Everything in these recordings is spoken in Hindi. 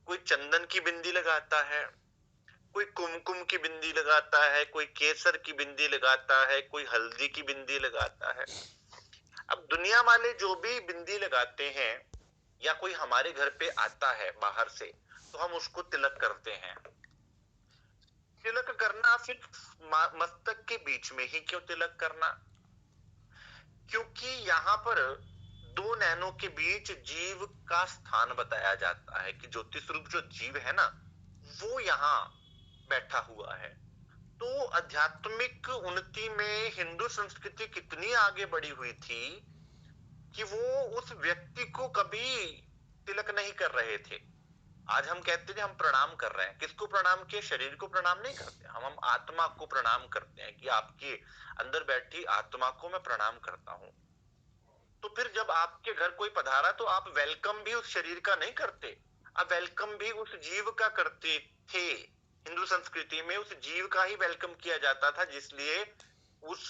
कोई चंदन की बिंदी लगाता है, कोई कुमकुम की बिंदी लगाता है, कोई केसर की बिंदी लगाता है, कोई हल्दी की बिंदी लगाता है। अब दुनिया वाले जो भी बिंदी लगाते हैं या कोई हमारे घर पे आता है बाहर से, तो हम उसको तिलक करते हैं। तिलक करना सिर्फ मस्तक के बीच में ही क्यों तिलक करना? क्योंकि यहाँ पर दो नैनों के बीच जीव का स्थान बताया जाता है कि ज्योतिष रूप जो जीव है ना, वो यहाँ बैठा हुआ है। तो आध्यात्मिक उन्नति में हिंदू संस्कृति कितनी आगे बढ़ी हुई थी कि वो उस व्यक्ति को कभी तिलक नहीं कर रहे थे। आज हम कहते हैं हम प्रणाम कर रहे हैं, किसको प्रणाम किए? शरीर को प्रणाम नहीं करते, हम आत्मा को प्रणाम करते हैं कि आपके अंदर बैठी आत्मा को मैं प्रणाम करता हूं। तो फिर जब आपके घर कोई पधारा तो आप वेलकम भी उस शरीर का नहीं करते, आप वेलकम भी उस जीव का करते थे। हिंदू संस्कृति में उस जीव का ही वेलकम किया जाता था, जिसलिए उस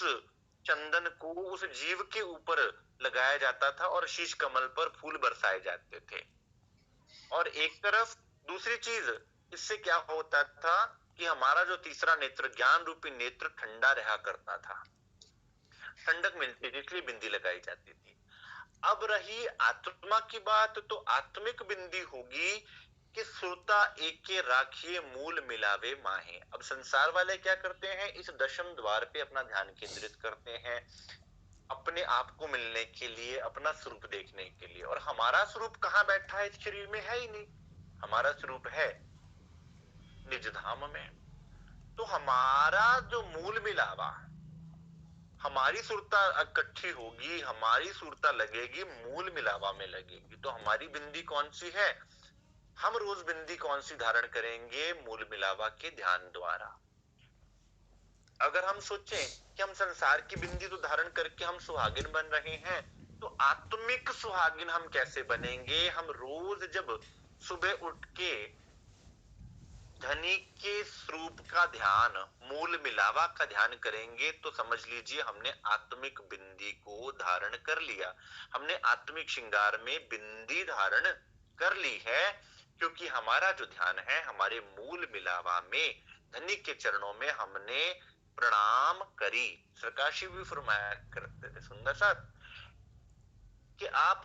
चंदन को उस जीव के ऊपर लगाया जाता था और शीश कमल पर फूल बरसाए जाते थे। और एक तरफ दूसरी चीज, इससे क्या होता था कि हमारा जो तीसरा नेत्र, ज्ञान रूपी नेत्र, ठंडा रहा करता था, ठंडक मिलती थी, इसलिए बिंदी लगाई जाती थी। अब रही आत्मा की बात, तो आत्मिक बिंदी होगी कि श्रोता एके राखिए मूल मिलावे माहे। अब संसार वाले क्या करते हैं? इस दशम द्वार पे अपना ध्यान केंद्रित करते हैं अपने आप को मिलने के लिए, अपना स्वरूप देखने के लिए। और हमारा स्वरूप कहाँ बैठा है? इस शरीर में है ही नहीं। हमारा स्वरूप है निज धाम में। तो हमारा जो मूल मिलावा, हमारी सुरता इकट्ठी होगी, हमारी सुरता लगेगी, मूल मिलावा में लगेगी। तो हमारी बिंदी कौन सी है? हम रोज बिंदी कौन सी धारण करेंगे? मूल मिलावा के ध्यान द्वारा। अगर हम सोचें कि हम संसार की बिंदी तो धारण करके हम सुहागिन बन रहे हैं, तो आत्मिक सुहागिन हम कैसे बनेंगे? हम रोज जब सुबह उठ के धनी के स्वरूप का ध्यान, मूल मिलावा का ध्यान करेंगे, तो समझ लीजिए हमने आत्मिक बिंदी को धारण कर लिया, हमने आत्मिक श्रृंगार में बिंदी धारण कर ली है। क्योंकि हमारा जो ध्यान है हमारे मूल मिलावा में, धनी के चरणों में हमने प्रणाम करी। सरकाशी भी फरमाया करते थे सुंदर साथ कि आप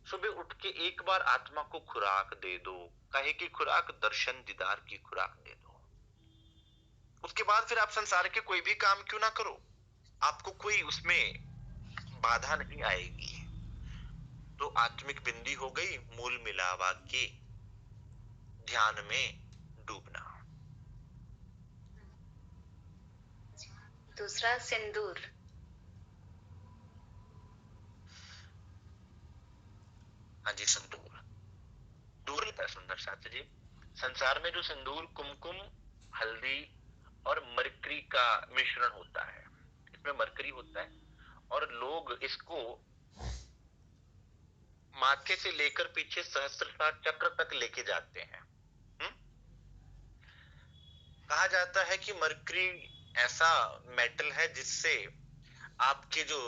सुबह उठ के एक बार आत्मा को खुराक दे दो। कहे की खुराक? दर्शन दीदार की खुराक दे दो। उसके बाद फिर आप संसार के कोई भी काम क्यों ना करो, आपको कोई उसमें बाधा नहीं आएगी। तो आत्मिक बिंदी हो गई मूल मिलावा के ध्यान में डूबना। दूसरा सिंदूर। हाँ जी, सिंदूर दूर लेता है सुंदर शास्त्री जी। संसार में जो सिंदूर, कुमकुम, हल्दी और मरकरी का मिश्रण होता है, इसमें मरकरी होता है, और लोग इसको माथे से लेकर पीछे सहस्त्रपाद चक्र तक लेके जाते हैं। हुँ? कहा जाता है कि मरकरी ऐसा मेटल है जिससे आपके जो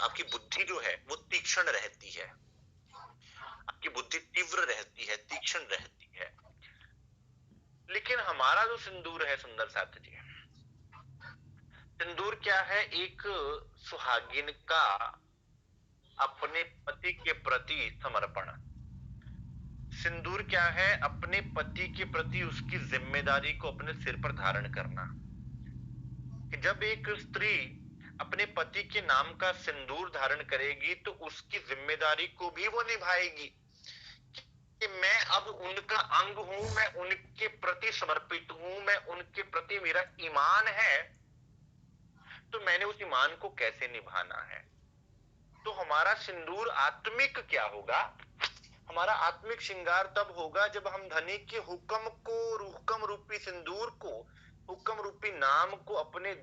आपकी बुद्धि जो है वो तीक्ष्ण रहती है, आपकी बुद्धि तीव्र रहती है, तीक्ष्ण रहती है। लेकिन हमारा जो सिंदूर है सुंदर साथ जी, सिंदूर क्या है? एक सुहागिन का अपने पति के प्रति समर्पण। सिंदूर क्या है? अपने पति के प्रति उसकी जिम्मेदारी को अपने सिर पर धारण करना। कि जब एक स्त्री अपने पति के नाम का सिंदूर धारण करेगी तो उसकी जिम्मेदारी को भी वो निभाएगी कि मैं अब उनका अंग हूं, मैं उनके प्रति समर्पित हूं, मैं उनके प्रति मेरा ईमान है, तो मैंने उस ईमान को कैसे निभाना है। तो हमारा सिंदूर आत्मिक क्या होगा? हमारा आत्मिक श्रृंगार तब होगा जब हम धनी के हुक्म को, हुक्म रूपी सिंदूर को, हुक्म रूपी नाम को अपने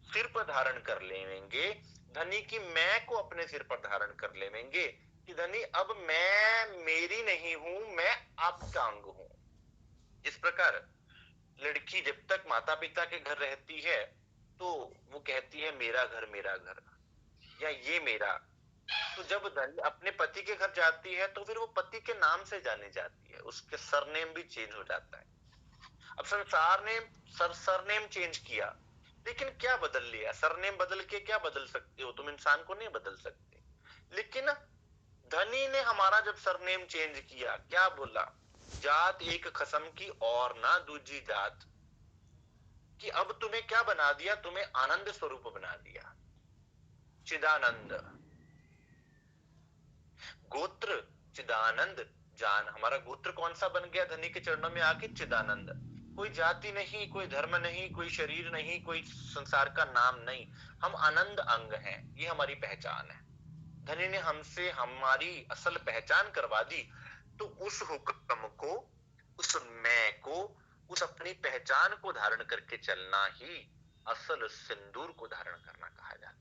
सिर पर धारण कर लेंगे, धनी की मैं को अपने सिर पर धारण कर लेंगे कि धनी अब मैं मेरी नहीं हूं, मैं आपका अंग हूं। इस प्रकार लड़की जब तक माता पिता के घर रहती है तो वो कहती है मेरा घर मेरा घर, या ये मेरा तो जब धनी अपने पति के घर जाती है तो फिर वो पति के नाम से जानी जाती है, उसके सरनेम भी चेंज हो जाता है। अब संसार ने सरनेम चेंज किया, लेकिन क्या बदल लिया? सरनेम बदल के क्या बदल सकते हो तुम? इंसान को नहीं बदल सकते। लेकिन धनी ने हमारा जब सरनेम चेंज किया, क्या बोला? जात एक खसम की और ना दूजी जात, कि अब तुम्हें क्या बना दिया? तुम्हें आनंद स्वरूप बना दिया, चिदानंद। गोत्र चिदानंद जान। हमारा गोत्र कौन सा बन गया धनी के चरणों में आके? चिदानंद। कोई जाति नहीं, कोई धर्म नहीं, कोई शरीर नहीं, कोई संसार का नाम नहीं, हम आनंद अंग हैं, ये हमारी पहचान है। धनी ने हमसे हमारी असल पहचान करवा दी। तो उस हुक्म को, उस मैं को, उस अपनी पहचान को धारण करके चलना ही असल सिंदूर को धारण करना कहा जाता है।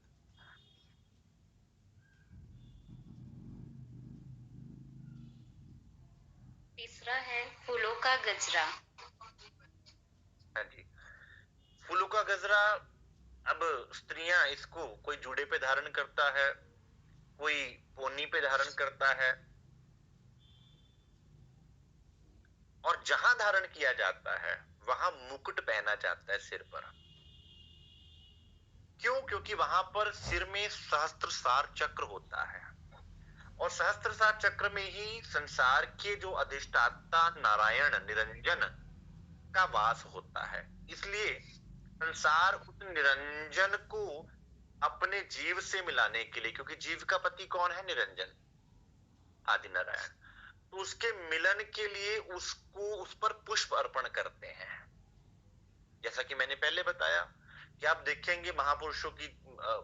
तीसरा है फूलों का गजरा। हाँ जी, फूलों का गजरा। अब स्त्रियां इसको कोई जूड़े पे धारण करता है, कोई पोनी पे धारण करता है, और जहां धारण किया जाता है वहां मुकुट पहना जाता है सिर पर। क्यों? क्योंकि वहां पर सिर में सहस्त्रसार चक्र होता है, और सहस्त्रसार चक्र में ही संसार के जो अधिष्ठाता नारायण निरंजन का वास होता है। इसलिए संसार उस निरंजन को अपने जीव से मिलाने के लिए, क्योंकि जीव का पति कौन है? निरंजन, आदि नारायण। तो उसके मिलन के लिए उसको, उस पर पुष्प अर्पण करते हैं। जैसा कि मैंने पहले बताया कि आप देखेंगे महापुरुषों की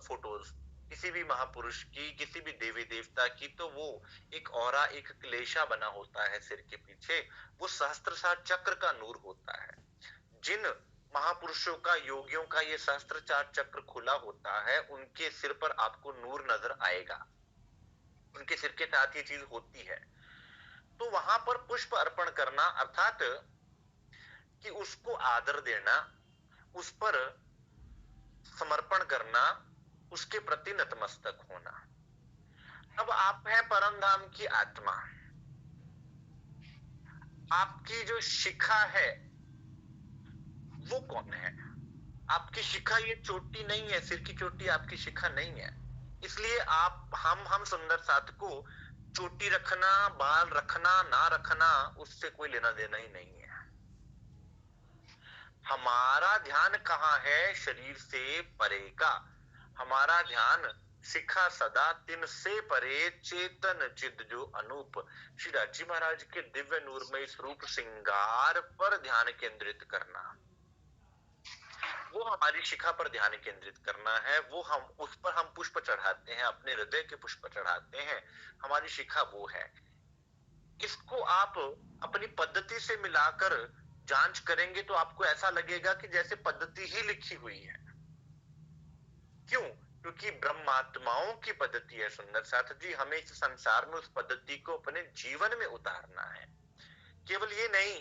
फोटोज, किसी भी महापुरुष की, किसी भी देवी देवता की, तो वो एक औरा, एक क्लेशा बना होता है सिर के पीछे, वो सहस्त्रसार चक्र का नूर होता है। जिन महापुरुषों का, योगियों का ये सहस्त्रचार चक्र खुला होता है, उनके सिर पर आपको नूर नजर आएगा, उनके सिर के साथ ये चीज होती है। तो वहां पर पुष्प अर्पण करना अर्थात कि उसको आदर देना, उस पर समर्पण करना, उसके प्रति नतमस्तक होना। अब आप हैं परम धाम की आत्मा, आपकी जो शिखा है वो कौन है? आपकी शिखा ये चोटी नहीं है, सिर की चोटी आपकी शिखा नहीं है। इसलिए आप, हम सुंदर साथ को चोटी रखना, बाल रखना, ना रखना, उससे कोई लेना देना ही नहीं है। हमारा ध्यान कहाँ है? शरीर से परे का। हमारा ध्यान शिखा सदा तिन से परे, चेतन चिद जो अनूप। श्री राजी महाराज के दिव्य नूरमय स्वरूप श्रृंगार पर ध्यान केंद्रित करना, वो हमारी शिखा पर ध्यान केंद्रित करना है। वो हम, उस पर हम पुष्प चढ़ाते हैं, अपने हृदय के पुष्प चढ़ाते हैं, हमारी शिखा वो है। इसको आप अपनी पद्धति से मिलाकर जांच करेंगे तो आपको ऐसा लगेगा कि जैसे पद्धति ही लिखी हुई है। क्यों? क्योंकि ब्रह्मात्माओं की पद्धति है सुंदर साथ जी। हमें इस संसार में उस पद्धति को अपने जीवन में उतारना है। केवल ये नहीं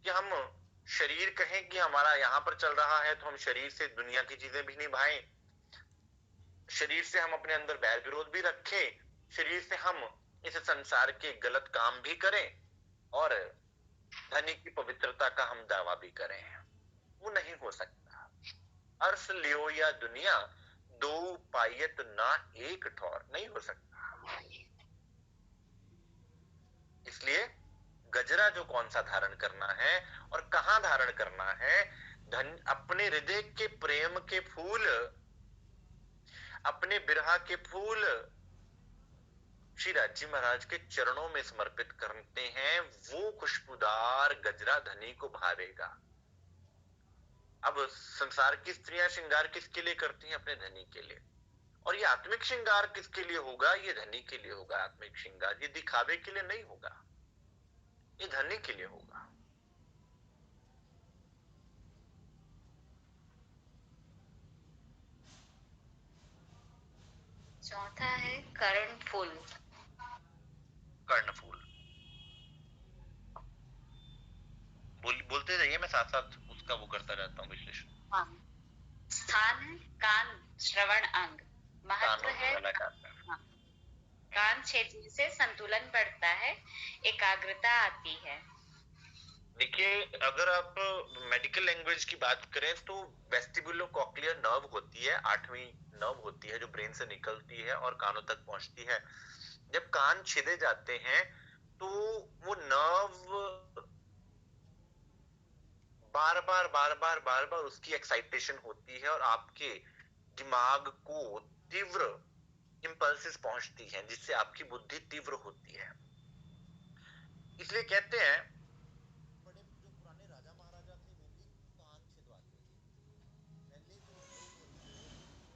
कि हम शरीर कहें कि हमारा यहाँ पर चल रहा है तो हम शरीर से दुनिया की चीजें भी निभाएं, शरीर से हम अपने अंदर बैर विरोध भी रखें, शरीर से हम इस संसार के गलत काम भी करें, और धनी की पवित्रता का हम दावा भी करें। वो नहीं हो सकता। अर्श लियो या दुनिया, दो पायत ना एक ठौर, नहीं हो सकता। इसलिए गजरा जो कौन सा धारण करना है और कहां धारण करना है? धन अपने हृदय के प्रेम के फूल, अपने बिरहा के फूल श्री राजी महाराज के चरणों में समर्पित करते हैं। वो खुशबूदार गजरा धनी को भावेगा। अब संसार की स्त्रियां श्रृंगार किसके लिए करती हैं? अपने धनी के लिए। और ये आत्मिक श्रृंगार किसके लिए होगा? ये धनी के लिए होगा। आत्मिक श्रृंगार ये दिखावे के लिए नहीं होगा, ये धनी के लिए होगा। चौथा है कर्णफूल। कर्णफूल। बोलते रहिए, मैं साथ साथ उसका वो करता रहता हूँ विश्लेषण। हाँ। स्थान है कान, श्रवण अंग। महत्व है, हाँ, कान छेदने से संतुलन बढ़ता है, एकाग्रता आती है। देखिए, अगर आप मेडिकल लैंग्वेज की बात करें तो वेस्टिबुलोकोक्लियर नर्व होती है, 8वीं नर्व होती है जो ब्रेन से निकलती है और कानों तक पहुंचती है। जब कान छिदे जाते हैं तो वो नर्व बार बार उसकी एक्साइटेशन होती है और आपके दिमाग को तीव्र इंपल्सेस पहुंचती हैं, जिससे आपकी बुद्धि तीव्र होती है। इसलिए कहते हैं बड़े जो पुराने राजा महाराजा थे वो भी कान छिदवाते थे। पहले जो लोग थे, जैसे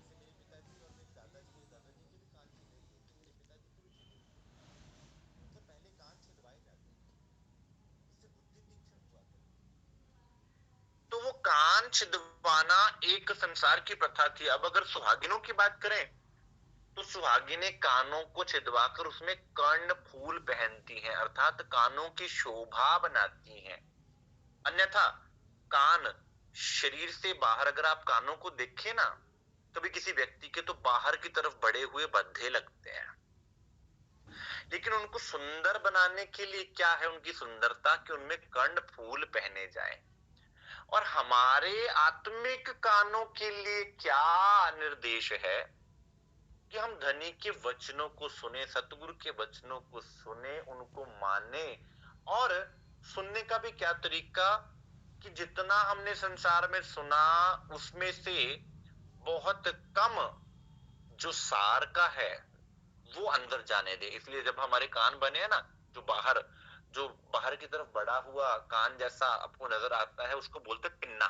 मेरे पिताजी और मेरे दादाजी के भी कान छिदे थे, तो मेरे पिताजी के भी छिदे थे। मतलब पहले कान छिदवाए जाते थे, इससे बुद्धि तीक्ष्ण हुआ करती थी। तो वो कान छिदवाना एक संसार की प्रथा थी। अब अगर सुहागिनों की बात करें तो सुहागिनें कानों को छिदवाकर उसमें कर्ण फूल पहनती हैं, अर्थात कानों की शोभा बनाती हैं। अन्यथा कान शरीर से बाहर, अगर आप कानों को देखें ना कभी किसी व्यक्ति के, तो बाहर की तरफ बड़े हुए बद्धे लगते हैं। लेकिन उनको सुंदर बनाने के लिए क्या है उनकी सुंदरता, कि उनमें कर्ण फूल पहने जाएं। और हमारे आत्मिक कानों के लिए क्या निर्देश है कि हम धनी के वचनों को सुने, सतगुरु के वचनों को सुने, उनको माने। और सुनने का भी क्या तरीका, कि जितना हमने संसार में सुना उसमें से बहुत कम जो सार का है वो अंदर जाने दे। इसलिए जब हमारे कान बने हैं ना, जो बाहर की तरफ बड़ा हुआ कान जैसा आपको नजर आता है, उसको बोलते पिन्ना।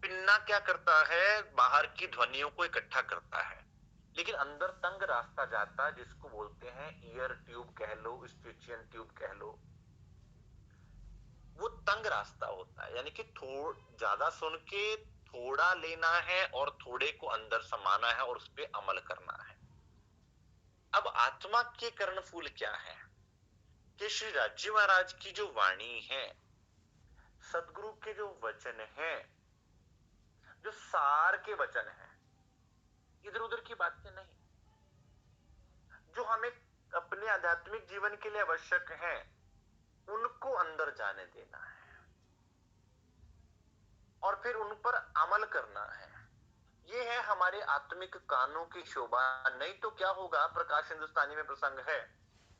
पिन्ना क्या करता है, बाहर की ध्वनियों को इकट्ठा करता है, लेकिन अंदर तंग रास्ता जाता है, जिसको बोलते हैं ईयर ट्यूब कह लो, स्टिचियन ट्यूब कह लो। वो तंग रास्ता होता है, यानी कि ज्यादा सुन के थोड़ा लेना है और थोड़े को अंदर समाना है और उस पर अमल करना है। अब आत्मा के कर्णफूल क्या है, कि श्री राजी महाराज की जो वाणी है, सदगुरु के जो वचन हैं, जो सार के वचन हैं, इधर उधर की बातें नहीं, जो हमें अपने आध्यात्मिक जीवन के लिए आवश्यक हैं, उनको अंदर जाने देना है और फिर उन पर अमल करना है। ये है हमारे आत्मिक कानों की शोभा। नहीं तो क्या होगा, प्रकाश हिंदुस्तानी में प्रसंग है,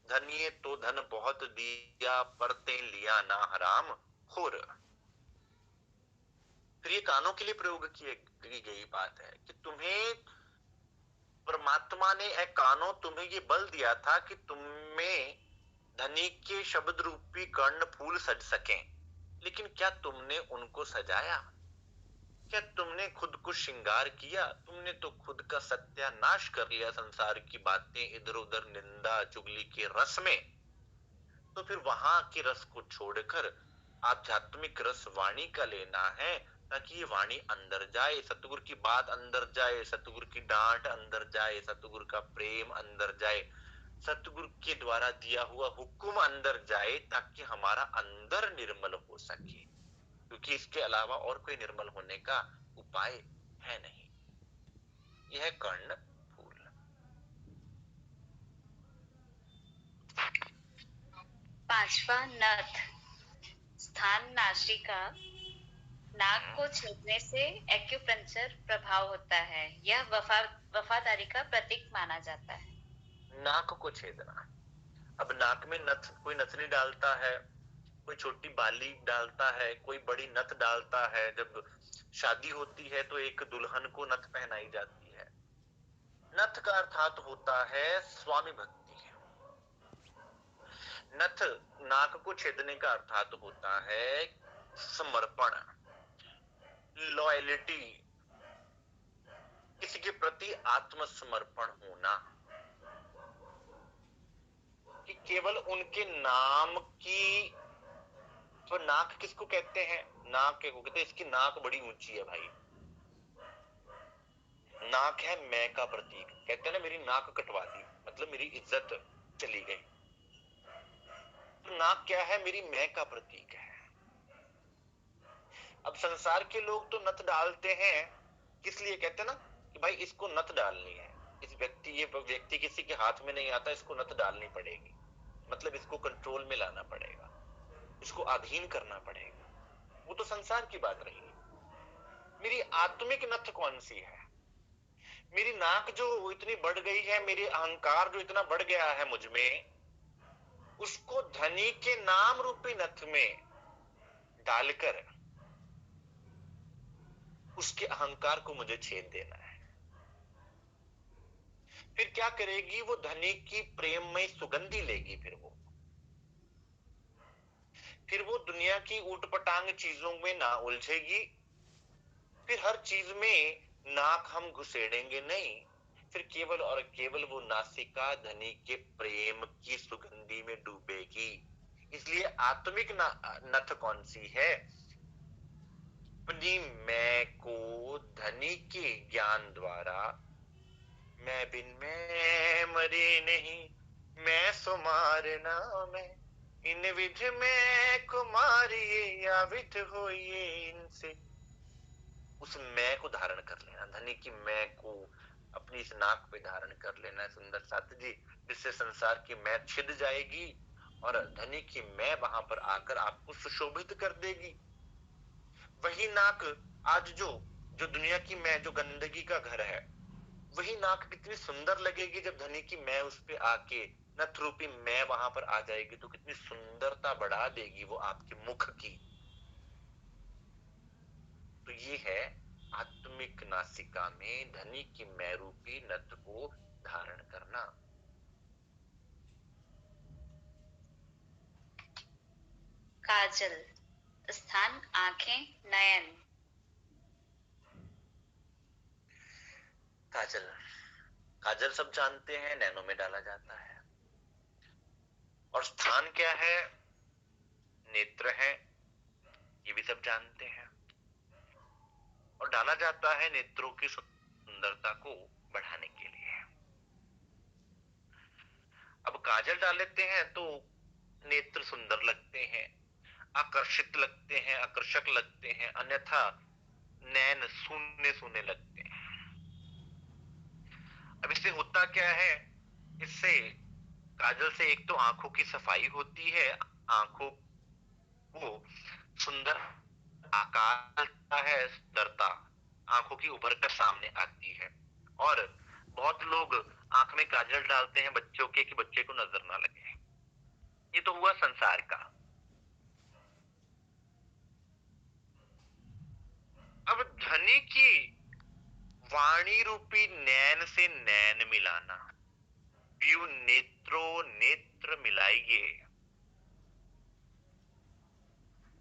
धनिये तो धन बहुत दिया, परते लिया ना हराम खुर। फिर ये कानों के लिए प्रयोग की गई बात है कि तुम्हें परमात्मा ने कानों तुम्हें ये बल दिया था कि तुम्हें धनी के शब्द रूपी कर्ण फूल सज सकें, लेकिन क्या तुमने उनको सजाया? क्या तुमने खुद को श्रृंगार किया? तुमने तो खुद का सत्यानाश कर लिया संसार की बातें इधर उधर निंदा चुगली के रस में। तो फिर वहां के रस को छोड़कर आध्यात्मिक रस वाणी का लेना है, ताकि ये वाणी अंदर जाए, सतगुरु की बात अंदर जाए, सतगुरु की डांट अंदर जाए, सतगुरु का प्रेम अंदर जाए, सतगुरु के द्वारा दिया हुआ हुक्म अंदर जाए, ताकि हमारा अंदर निर्मल हो सके। क्योंकि इसके अलावा और कोई निर्मल होने का उपाय है नहीं। यह है कर्ण फूल। पांचवा नथ, स्थान नासिका। नाक को छेदने से एक्यूपंक्चर प्रभाव होता है। यह वफादारी का प्रतीक माना जाता है। नाक को छेदना, अब नाक में नथ, कोई नथनी डालता है, कोई छोटी बाली डालता है, कोई बड़ी नथ डालता है। जब शादी होती है तो एक दुल्हन को नथ पहनाई जाती है। नथ का अर्थात होता है स्वामी भक्ति। नथ नाक को छेदने का अर्थात होता है समर्पण, लॉयलिटी, किसी के प्रति आत्मसमर्पण होना, कि केवल उनके नाम की। तो नाक किसको कहते हैं? नाक को कहते हैं इसकी नाक बड़ी ऊंची है भाई। नाक है मैं का प्रतीक। कहते हैं ना मेरी नाक कटवा दी, मतलब मेरी इज्जत चली गई। तो नाक क्या है? मेरी मैं का प्रतीक है। अब संसार के लोग तो नथ डालते हैं, किस लिए? कहते हैं ना कि भाई इसको नथ डालनी है, ये व्यक्ति किसी के हाथ में नहीं आता, इसको नथ डालनी पड़ेगी, मतलब इसको कंट्रोल में लाना पड़ेगा, इसको अधीन करना पड़ेगा। वो तो संसार की बात रही। मेरी आत्मिक नथ कौन सी है? मेरी नाक जो इतनी बढ़ गई है, मेरे अहंकार जो इतना बढ़ गया है मुझ में, उसको धनी के नाम रूपी नथ में डालकर उसके अहंकार को मुझे छेद देना है। फिर क्या करेगी वो? धनी की प्रेममय सुगंधी लेगी। फिर वो दुनिया की ऊटपटांग चीजों में ना उलझेगी। फिर हर चीज में नाक हम घुसेड़ेंगे नहीं। फिर केवल और केवल वो नासिका धनी के प्रेम की सुगंधी में डूबेगी। इसलिए आत्मिक नथ कौन सी है? अपनी मैं को धनी के ज्ञान द्वारा, मैं बिन मैं मरे नहीं, मैं सुमार नाम है, इन विध में कुमारिये या विध होइए इनसे। उस मैं को धारण कर लेना, धनी की मैं को अपनी इस नाक पे धारण कर लेना है सुंदर साथ जी, जिससे संसार की मैं छिद जाएगी और धनी की मैं वहां पर आकर आपको सुशोभित कर देगी। वही नाक आज जो जो दुनिया की मैं, जो गंदगी का घर है, वही नाक कितनी सुंदर लगेगी जब धनी की मैं उस पे आके नथ रूपी मैं वहां पर आ जाएगी, तो कितनी सुंदरता बढ़ा देगी वो आपके मुख की। तो ये है आत्मिक नासिका में धनी की मैं रूपी नथ को धारण करना। काजल, स्थान आंखें, नयन। काजल, काजल सब जानते हैं, नैनों में डाला जाता है। और स्थान क्या है? नेत्र है, ये भी सब जानते हैं। और डाला जाता है नेत्रों की सुंदरता को बढ़ाने के लिए। अब काजल डाल लेते हैं तो नेत्र सुंदर लगते हैं, आकर्षित लगते हैं, आकर्षक लगते हैं, अन्यथा नैन सूने सूने लगते हैं। अब इससे होता क्या है? इससे काजल से एक तो आंखों की सफाई होती है, आंखों को सुंदर आकार मिलता है, सुंदरता आंखों की उभर कर सामने आती है। और बहुत लोग आंख में काजल डालते हैं बच्चों के, कि बच्चे को नजर ना लगे। ये तो हुआ संसार का। अब धनी की वाणी रूपी नैन से नैन मिलाना, पीयू नेत्रो नेत्र मिलाइए।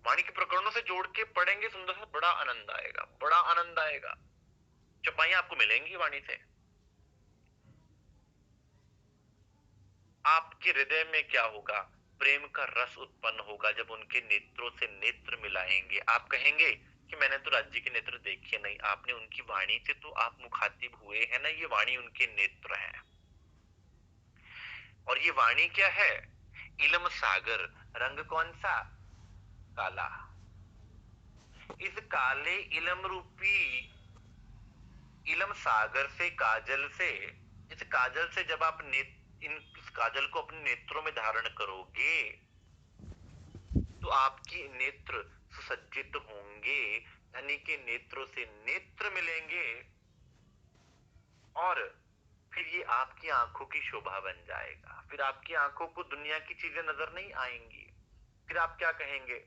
वाणी के प्रकरणों से जोड़ के पढ़ेंगे सुंदर से, बड़ा आनंद आएगा, बड़ा आनंद आएगा। चपाइयां आपको मिलेंगी वाणी से। आपके हृदय में क्या होगा? प्रेम का रस उत्पन्न होगा जब उनके नेत्रों से नेत्र मिलाएंगे। आप कहेंगे कि मैंने तो राज्य के नेत्र देखे नहीं, आपने उनकी वाणी से तो आप मुखातिब हुए हैं ना, ये वाणी उनके नेत्र है। और ये वाणी क्या है? इलम सागर। रंग कौन सा? काला। इस काले इलम रूपी इलम सागर से, काजल से, इस काजल से जब आप इस काजल को अपने नेत्रों में धारण करोगे तो आपकी नेत्र सुसज्जित होंगे, धनी के नेत्रों से नेत्र मिलेंगे और फिर ये आपकी आंखों की शोभा बन जाएगा। फिर आपकी आंखों को दुनिया की चीजें नजर नहीं आएंगी। फिर आप क्या कहेंगे?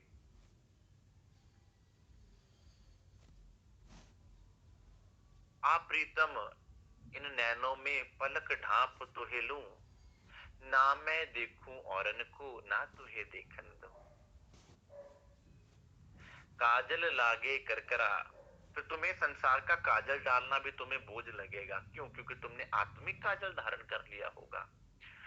आप प्रीतम, इन नैनों में पलक ढांप तुहे लूं, ना मैं देखूं औरन को, ना तुहे देखन दूं। काजल लागे करकरा। फिर तुम्हें संसार का काजल डालना भी तुम्हें बोझ लगेगा। क्यों? क्योंकि तुमने आत्मिक काजल धारण कर लिया होगा।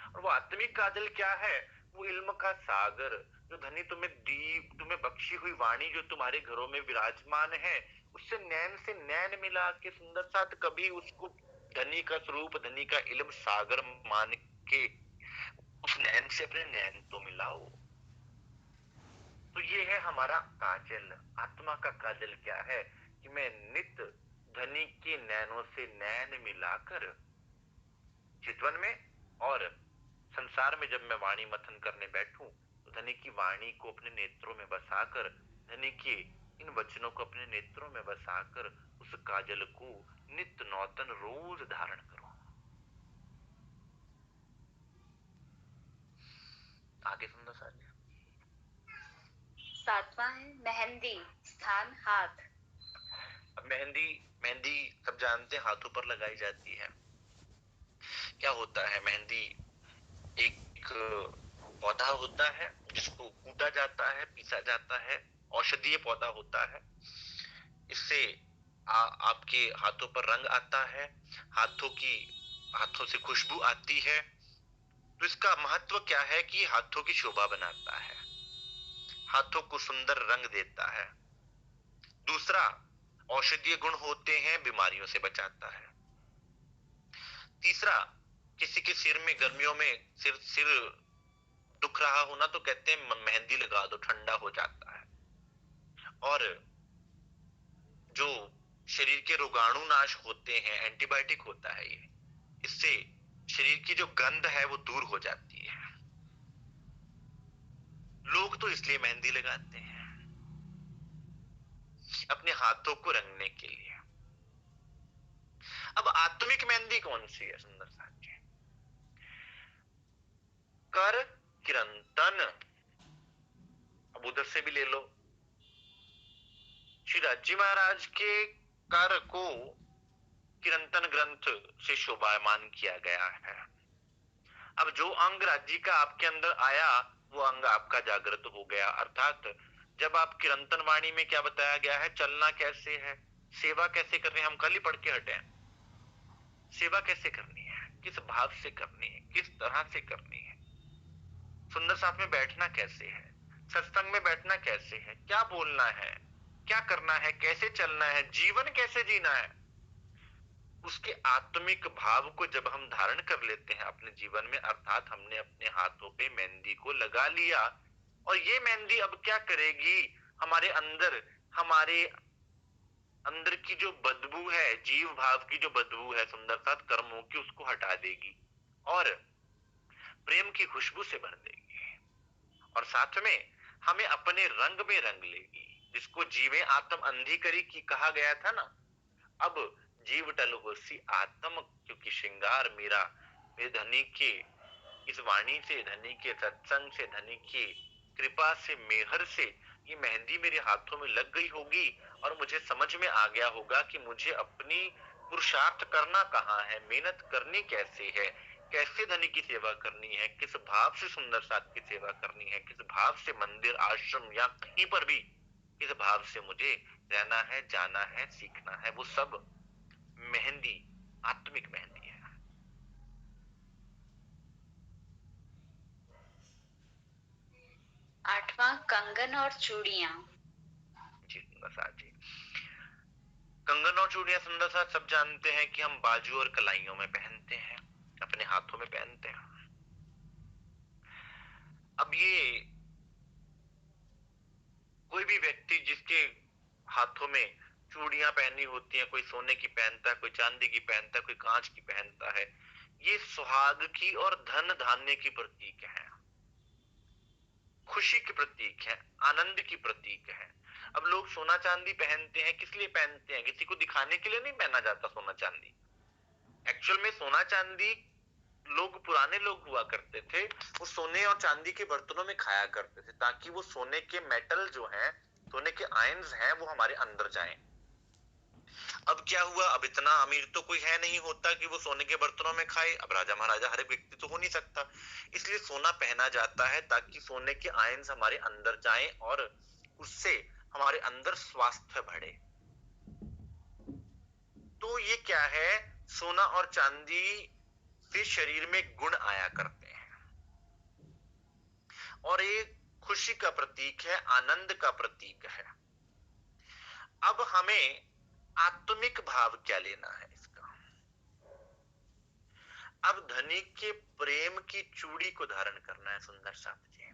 और वो आत्मिक काजल क्या है? वो इल्म का सागर, जो धनी तुम्हें बख्शी हुई वाणी जो तुम्हारे घरों में विराजमान है, उससे नैन से नैन मिला के सुंदर साथ कभी उसको धनी का स्वरूप, धनी का इल्म सागर मान के उस नैन से अपने नैन तो मिलाओ। तो ये है हमारा काजल। आत्मा का काजल क्या है? कि मैं नित धनी के नैनों से नैन मिलाकर चितवन में, और संसार में जब मैं वाणी मथन करने बैठूं तो धनी की वाणी को अपने नेत्रों में बसाकर, धनी के इन वचनों को अपने नेत्रों में बसाकर उस काजल को नित्य नौतन रोज धारण करूं। आगे सुंदर सा जी। 7वां है मेहंदी, स्थान हाथ। अब मेहंदी, मेहंदी सब जानते हैं हाथों पर लगाई जाती है। क्या होता है, मेहंदी एक पौधा होता है जिसको कूटा जाता है, पीसा जाता है, औषधीय पौधा होता है। इससे आपके हाथों पर रंग आता है, हाथों से खुशबू आती है। तो इसका महत्व क्या है कि हाथों की शोभा बनाता है, हाथों को सुंदर रंग देता है। दूसरा, औषधीय गुण होते हैं, बीमारियों से बचाता है। तीसरा, किसी के सिर में गर्मियों में सिर दुख रहा हो ना, तो कहते हैं मेहंदी लगा दो, ठंडा हो जाता है। और जो शरीर के रोगाणु नाश होते हैं, एंटीबायोटिक होता है ये, इससे शरीर की जो गंध है वो दूर हो जाती है। लोग तो इसलिए मेहंदी लगाते हैं, अपने हाथों को रंगने के लिए। अब आत्मिक मेहंदी कौन सी है सुंदर साथ जी? कर किरंतन। अब उधर से भी ले लो, श्री राज्य महाराज के कर को किरंतन ग्रंथ से शोभायमान किया गया है। अब जो अंग राज्य का आपके अंदर आया वो अंग आपका जागृत हो गया। अर्थात जब आप किरंतन वाणी में क्या बताया गया है, चलना कैसे है, सेवा कैसे करनी है, हम कल ही पढ़ के हटे हैं। सेवा कैसे करनी है, किस भाव से करनी है, किस तरह से करनी है, सुंदर साथ में बैठना कैसे है, सत्संग में बैठना कैसे है, क्या बोलना है, क्या करना है, कैसे चलना है, जीवन कैसे जीना है, उसके आत्मिक भाव को जब हम धारण कर लेते हैं अपने जीवन में, अर्थात हमने अपने हाथों पे मेहंदी को लगा लिया, और ये मेहंदी अब क्या करेगी, हमारे अंदर की जो बदबू है, जीव भाव की जो बदबू है, सुंदर साथ कर्मों की, उसको हटा देगी और प्रेम की खुशबू से भर देगी। और साथ में हमें अपने रंग में रंग लेगी। जिसको जीवे आत्म अंधी करी की कहा गया था ना, अब जीव टल होसी आत्म, क्योंकि श्रृंगार मेरा, मेरे धनी के इस वाणी से, धनी के सत्संग से, धनी की कृपा से, मेहर से ये मेहंदी मेरे हाथों में लग गई होगी, और मुझे समझ में आ गया होगा कि मुझे अपनी पुरुषार्थ करना कहाँ है, मेहनत करनी कैसे है, कैसे धनी की सेवा करनी है, किस भाव से सुंदर साथ की सेवा करनी है, किस भाव से मंदिर आश्रम या कहीं पर भी किस भाव से मुझे रहना है, जाना है, सीखना है, वो सब मेहंदी, आत्मिक मेहंदी है। आठवां कंगन और चूड़ियां। जी सुंदर साथ जी, कंगन और चूड़ियां सुंदर साथ सब जानते हैं कि हम बाजू और कलाइयों में पहनते हैं, अपने हाथों में पहनते हैं। अब ये कोई भी व्यक्ति जिसके हाथों में चूड़ियां पहनी होती हैं, कोई सोने की पहनता है, कोई चांदी की पहनता है, कोई कांच की पहनता है, ये सुहाग की और धन धान्य की प्रतीक है, खुशी की प्रतीक है, आनंद की प्रतीक है। अब लोग सोना चांदी पहनते हैं, किस लिए पहनते हैं? किसी को दिखाने के लिए नहीं पहना जाता सोना चांदी। एक्चुअल में सोना चांदी, पुराने लोग हुआ करते थे, वो सोने और चांदी के बर्तनों में खाया करते थे, ताकि वो सोने के मेटल जो हैं, सोने के आयंस हैं, वो हमारे अंदर जाएं। अब क्या हुआ, अब इतना अमीर तो कोई है नहीं होता कि वो सोने के बर्तनों में खाए। अब राजा महाराजा हर एक व्यक्ति तो हो नहीं सकता, इसलिए सोना पहना जाता है ताकि सोने के आयंस हमारे अंदर जाएं और उससे हमारे अंदर स्वास्थ्य बढ़े। तो ये क्या है, सोना और चांदी से शरीर में गुण आया करते हैं, और एक खुशी का प्रतीक है, आनंद का प्रतीक है। अब हमें आत्मिक भाव क्या लेना है इसका? अब धनी के प्रेम की चूड़ी को धारण करना है सुंदर साथ जी।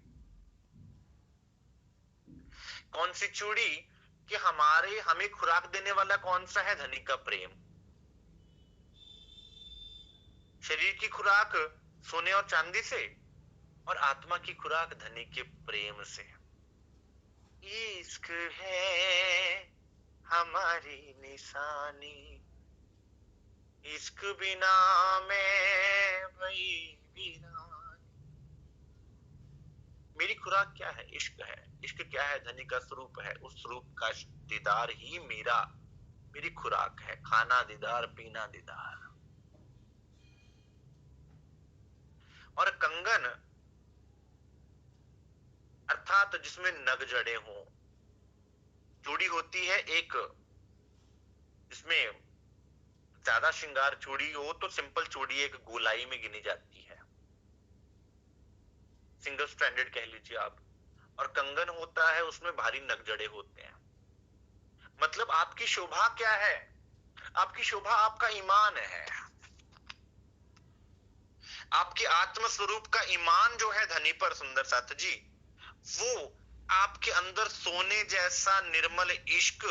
कौन सी चूड़ी? कि हमें खुराक देने वाला कौन सा है? धनी का प्रेम। शरीर की खुराक सोने और चांदी से, और आत्मा की खुराक धनी के प्रेम से। इश्क है हमारी निशानी, इश्क बिना मैं वही वीरानी। मेरी खुराक क्या है? इश्क है। इश्क क्या है? धनी का स्वरूप है। उस स्वरूप का दीदार ही मेरी खुराक है। खाना दीदार, पीना दीदार। और कंगन अर्थात जिसमें नग जड़े हों। चूड़ी होती है एक, जिसमें ज्यादा श्रृंगार चूड़ी हो तो सिंपल चूड़ी एक गोलाई में गिनी जाती है, सिंगल स्टैंडर्ड कह लीजिए आप। और कंगन होता है उसमें भारी नग जड़े होते हैं। मतलब आपकी शोभा क्या है? आपकी शोभा आपका ईमान है। आपके आत्म स्वरूप का ईमान जो है धनी पर, सुंदर साथ जी, वो आपके अंदर सोने जैसा निर्मल इश्क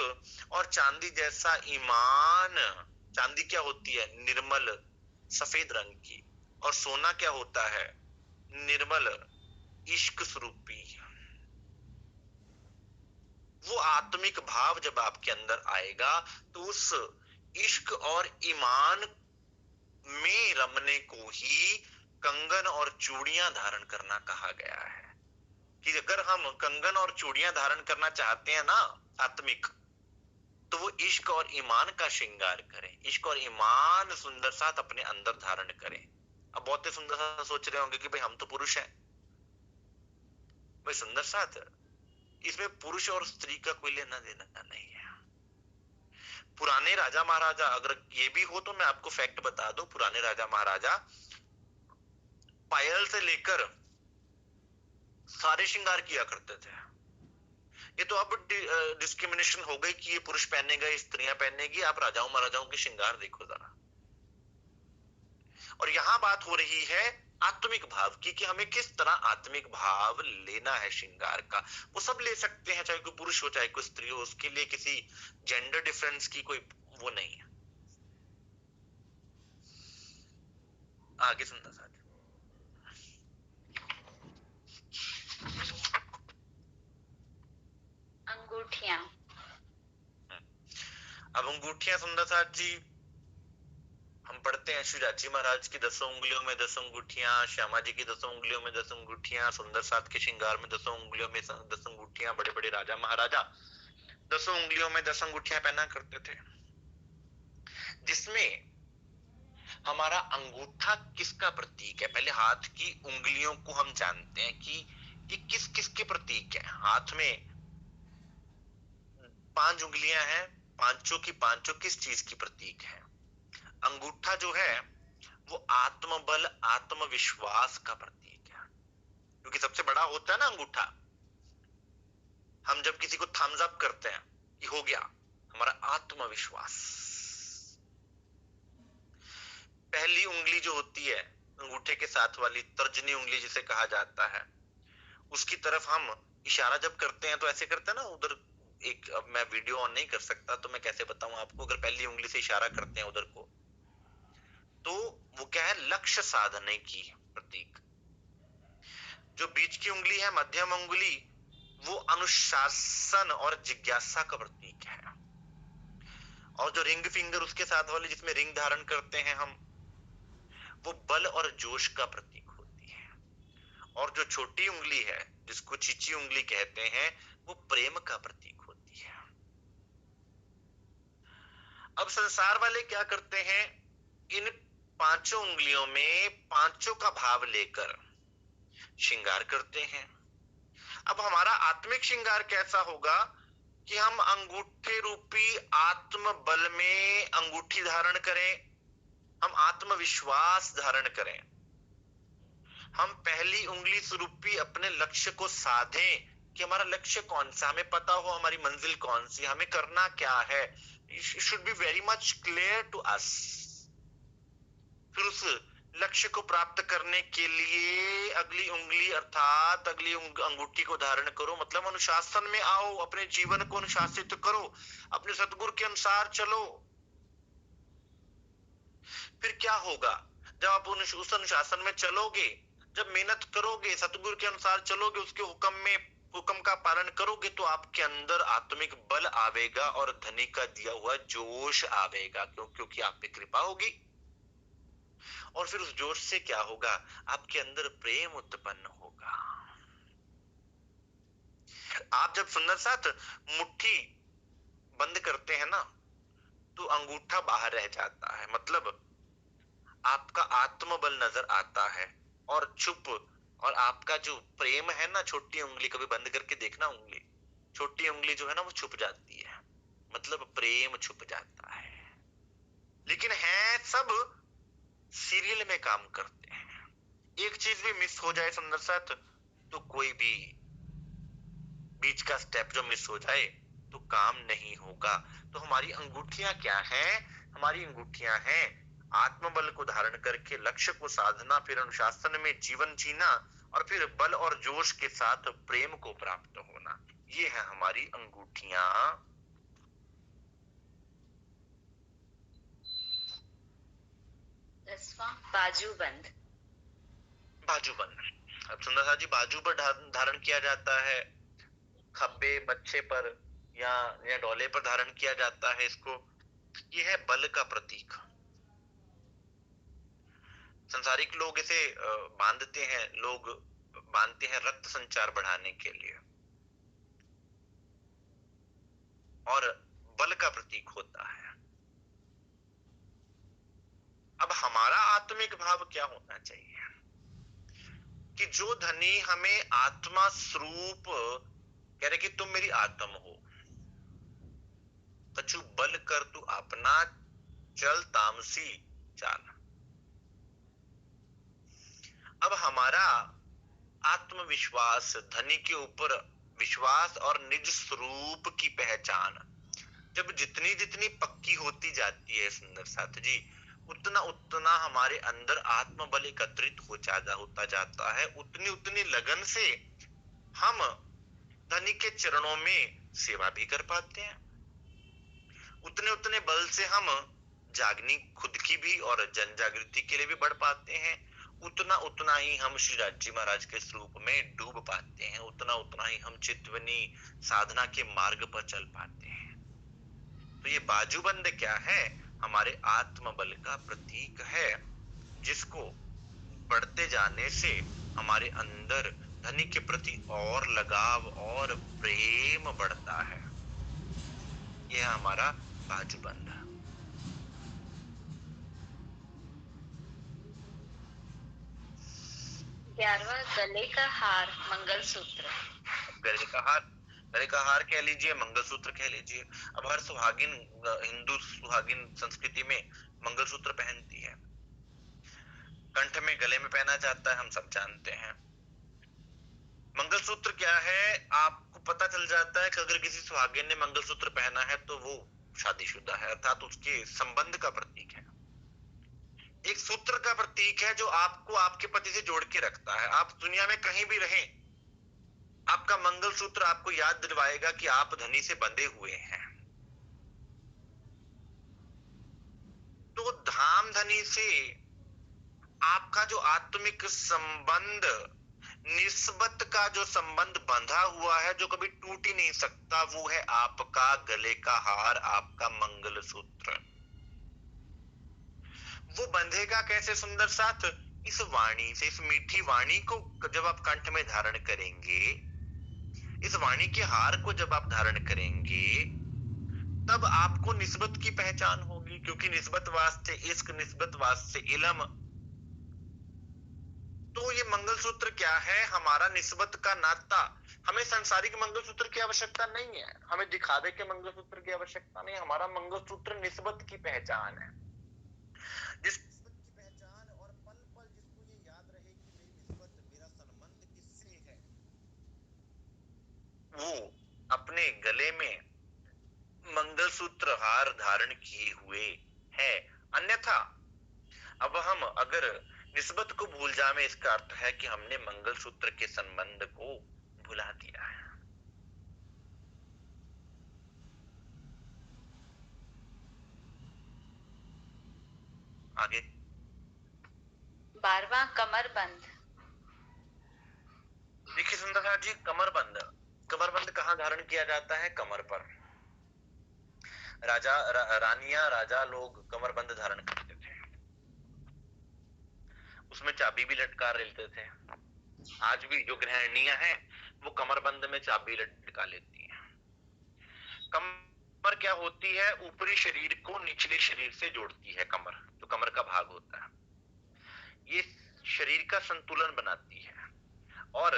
और चांदी जैसा ईमान। चांदी क्या होती है? निर्मल सफेद रंग की। और सोना क्या होता है? निर्मल इश्क स्वरूपी। वो आत्मिक भाव जब आपके अंदर आएगा तो उस इश्क और ईमान में रमने को ही कंगन और चूड़ियां धारण करना कहा गया है। कि अगर हम कंगन और चूड़ियां धारण करना चाहते हैं ना आत्मिक, तो वो इश्क और ईमान का श्रृंगार करें। इश्क और ईमान सुंदर साथ अपने अंदर धारण करें। अब बहुत सुंदर साथ सोच रहे होंगे कि भाई हम तो पुरुष हैं। भाई सुंदर साथ, इसमें पुरुष और स्त्री का कोई लेना देना नहीं है। पुराने राजा महाराजा, अगर ये भी हो तो मैं आपको फैक्ट बता दूं, पुराने राजा महाराजा पायल से लेकर सारे श्रृंगार किया करते थे। ये तो अब डिस्क्रिमिनेशन हो गई कि ये पुरुष पहनेगा, ये स्त्रियां पहनेगी। आप राजाओं महाराजाओं के श्रृंगार देखो जरा। और यहां बात हो रही है आत्मिक भाव की, कि हमें किस तरह आत्मिक भाव लेना है श्रृंगार का। वो सब ले सकते हैं, चाहे कोई पुरुष हो चाहे कोई स्त्री हो। उसके लिए किसी जेंडर डिफरेंस की कोई वो नहीं है। आगे सुनना साथ। अंगूठियां। अब अंगूठियां सुंदर साथ जी, हम पढ़ते हैं श्री राजी महाराज की 10 उंगलियों में 10 अंगूठियां, श्यामा जी की 10 उंगलियों में 10 अंगूठियां, सुंदर साथ के श्रृंगार में 10 उंगलियों में 10 अंगूठियां। बड़े बड़े राजा महाराजा 10 उंगलियों में 10 अंगूठियां पहना करते थे। जिसमें हमारा अंगूठा किसका प्रतीक है? पहले हाथ की उंगलियों को हम जानते हैं कि ये किस किस के प्रतीक है। हाथ में 5 उंगलियां हैं, पांचों की पांचों किस चीज की प्रतीक है? अंगूठा जो है वो आत्मबल, आत्मविश्वास का प्रतीक है। क्योंकि सबसे बड़ा होता है ना अंगूठा। हम जब किसी को थम्स अप करते हैं, ये हो गया हमारा आत्मविश्वास। पहली उंगली जो होती है अंगूठे के साथ वाली, तर्जनी उंगली जिसे कहा जाता है, उसकी तरफ हम इशारा जब करते हैं तो ऐसे करते हैं ना उधर। एक, अब मैं वीडियो ऑन नहीं कर सकता तो मैं कैसे बताऊं आपको। अगर पहली उंगली से इशारा करते हैं उधर को, तो वो क्या है? लक्ष्य साधने की प्रतीक। जो बीच की उंगली है, मध्यम उंगली, वो अनुशासन और जिज्ञासा का प्रतीक है। और जो रिंग फिंगर उसके साथ वाली, जिसमें रिंग धारण करते हैं हम, वो बल और जोश का प्रतीक होती है। और जो छोटी उंगली है, जिसको चीची उंगली कहते हैं, वो प्रेम का प्रतीक होती है। अब संसार वाले क्या करते हैं? इन पांचों उंगलियों में पांचों का भाव लेकर श्रृंगार करते हैं। अब हमारा आत्मिक श्रृंगार कैसा होगा? कि हम अंगूठे रूपी आत्म बल में अंगूठी धारण करें, हम आत्मविश्वास धारण करें, हम पहली उंगली स्वरूपी अपने लक्ष्य को साधें। कि हमारा लक्ष्य कौन सा, हमें पता हो हमारी मंजिल कौन सी, हमें करना क्या है। It should be very much clear to us. फिर उस लक्ष्य को प्राप्त करने के लिए अगली उंगली अर्थात अगली अंगूठी को धारण करो। मतलब अनुशासन में आओ, अपने जीवन को अनुशासित करो, अपने सद्गुरु के अनुसार चलो। फिर क्या होगा? जब आप उस अनुशासन में चलोगे, जब मेहनत करोगे, सतगुरु के अनुसार चलोगे, उसके हुक्म का पालन करोगे, तो आपके अंदर आत्मिक बल आवेगा और धनी का दिया हुआ जोश आवेगा, क्योंकि आप पे कृपा होगी। और फिर उस जोश से क्या होगा, आपके अंदर प्रेम उत्पन्न होगा। आप जब सुंदर साथ मुट्ठी बंद करते हैं ना, तो अंगूठा बाहर रह जाता है, मतलब आपका आत्मबल नजर आता है। और चुप, और आपका जो प्रेम है ना, छोटी उंगली कभी बंद करके देखना, उंगली, छोटी उंगली जो है ना वो छुप जाती है, मतलब प्रेम छुप जाता है। लेकिन है सब सीरियल में काम करते हैं। एक चीज भी मिस हो जाए सुंदर साथ, तो कोई भी बीच का स्टेप जो मिस हो जाए तो काम नहीं होगा। तो हमारी अंगूठियां क्या हैं? हमारी अंगूठियां हैं आत्मबल को धारण करके लक्ष्य को साधना, फिर अनुशासन में जीवन जीना, और फिर बल और जोश के साथ प्रेम को प्राप्त होना। ये है हमारी अंगूठियां। 10वां बाजूबंद। बाजूबंद, अब सुंदर सा जी, बाजू पर धारण किया जाता है, खब्बे बच्चे पर या डोले पर धारण किया जाता है इसको। ये है बल का प्रतीक। संसारिक लोग इसे बांधते हैं, लोग बांधते हैं रक्त संचार बढ़ाने के लिए, और बल का प्रतीक होता है। अब हमारा आत्मिक भाव क्या होना चाहिए, कि जो धनी हमें आत्मा स्वरूप कह रहे कि तुम मेरी आत्म हो, कछु बल कर तू अपना, चल तामसी चाल। अब हमारा आत्मविश्वास, धनी के ऊपर विश्वास और निज स्वरूप की पहचान जब जितनी जितनी पक्की होती जाती है सुंदर साथ जी, उतना उतना हमारे अंदर आत्मबल एकत्रित होता जाता है। उतनी उतनी लगन से हम धनी के चरणों में सेवा भी कर पाते हैं। उतने उतने बल से हम जागनी खुद की भी और जन जागृति के लिए भी बढ़ पाते हैं। उतना उतना ही हम श्री राज महाराज के स्वरूप में डूब पाते हैं। उतना उतना ही हम चितवनी साधना के मार्ग पर चल पाते हैं। तो ये बाजूबंद क्या है? हमारे आत्मबल का प्रतीक है, जिसको बढ़ते जाने से हमारे अंदर धनी के प्रति और लगाव और प्रेम बढ़ता है। यह हमारा बाजूबंद। 11वां गले का हार मंगलसूत्र। गले का हार, गले का हार कह लीजिए, मंगलसूत्र कह लीजिए। अब हर सुहागिन, हिंदू सुहागिन संस्कृति में मंगलसूत्र पहनती है, कंठ में गले में पहना जाता है, हम सब जानते हैं। मंगलसूत्र क्या है? आपको पता चल जाता है कि अगर किसी सुहागिन ने मंगलसूत्र पहना है तो वो शादीशुदा है, अर्थात उसके संबंध का प्रतीक है। एक सूत्र का प्रतीक है जो आपको आपके पति से जोड़ के रखता है। आप दुनिया में कहीं भी रहें, आपका मंगलसूत्र आपको याद दिलवाएगा कि आप धनी से बंधे हुए हैं। तो धाम धनी से आपका जो आत्मिक संबंध, निस्बत का जो संबंध बंधा हुआ है, जो कभी टूट ही नहीं सकता, वो है आपका गले का हार, आपका मंगलसूत्र। वो बंधेगा कैसे सुंदर साथ? इस वाणी से, इस मीठी वाणी को जब आप कंठ में धारण करेंगे, इस वाणी के हार को जब आप धारण करेंगे, तब आपको निस्बत की पहचान होगी। क्योंकि निस्बत वास्ते इश्क, निस्बत वास्ते इलम। तो ये मंगलसूत्र क्या है? हमारा निस्बत का नाता। हमें सांसारिक मंगलसूत्र की आवश्यकता नहीं है, हमें दिखावे के मंगलसूत्र की आवश्यकता नहीं। हमारा मंगलसूत्र निस्बत की पहचान है, जिस निस्बत की पहचान, और पल पल जिसको ये याद रहे कि मेरी निस्बत, मेरा संबंध किससे है, वो अपने गले में मंगलसूत्र हार धारण किए हुए है। अन्यथा अब हम अगर निस्बत को भूल जाए, इसका अर्थ है कि हमने मंगलसूत्र के संबंध को भुला दिया है। आगे 12वां कमरबंद। देखिए सुंदरता जी, कमरबंद कहाँ धारण किया जाता है? कमर पर। रानियां, राजा लोग कमरबंद धारण करते थे, उसमें चाबी भी लटका लेते थे। आज भी जो गृहिणियां हैं वो कमरबंद में चाबी लटका लेती हैं। कमर क्या होती है? ऊपरी शरीर को निचले शरीर से जोड़ती है। कमर जो कमर का भाग होता है, ये शरीर का संतुलन बनाती है। और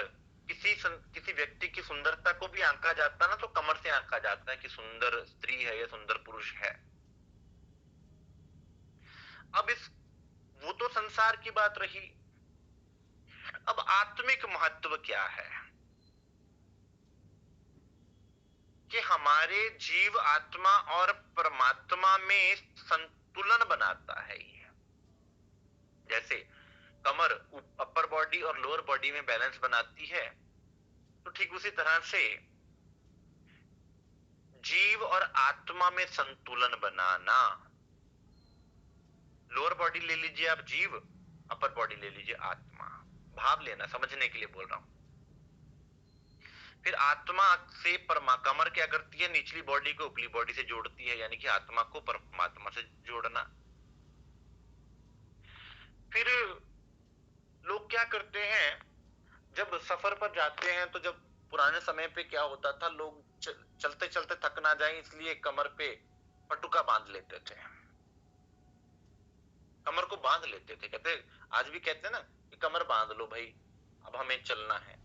किसी व्यक्ति की सुंदरता को भी आंका जाता है ना, तो कमर से आंका जाता है कि सुंदर स्त्री है या सुंदर पुरुष है। अब वो तो संसार की बात रही। अब आत्मिक महत्व क्या है कि हमारे जीव आत्मा और परमात्मा में संतुलन बनाता है ये। जैसे कमर अपर बॉडी और लोअर बॉडी में बैलेंस बनाती है, तो ठीक उसी तरह से जीव और आत्मा में संतुलन बनाना। लोअर बॉडी ले लीजिए आप जीव, अपर बॉडी ले लीजिए आत्मा। भाव लेना, समझने के लिए बोल रहा हूं। फिर आत्मा से कमर क्या करती है? निचली बॉडी को ऊपरी बॉडी से जोड़ती है, यानी कि आत्मा को परमात्मा से जोड़ना। फिर लोग क्या करते हैं, जब सफर पर जाते हैं, तो जब पुराने समय पे क्या होता था, लोग चलते चलते थक ना जाए इसलिए कमर पे पटुका बांध लेते थे, कमर को बांध लेते थे। कहते, आज भी कहते हैं ना कि कमर बांध लो भाई, अब हमें चलना है।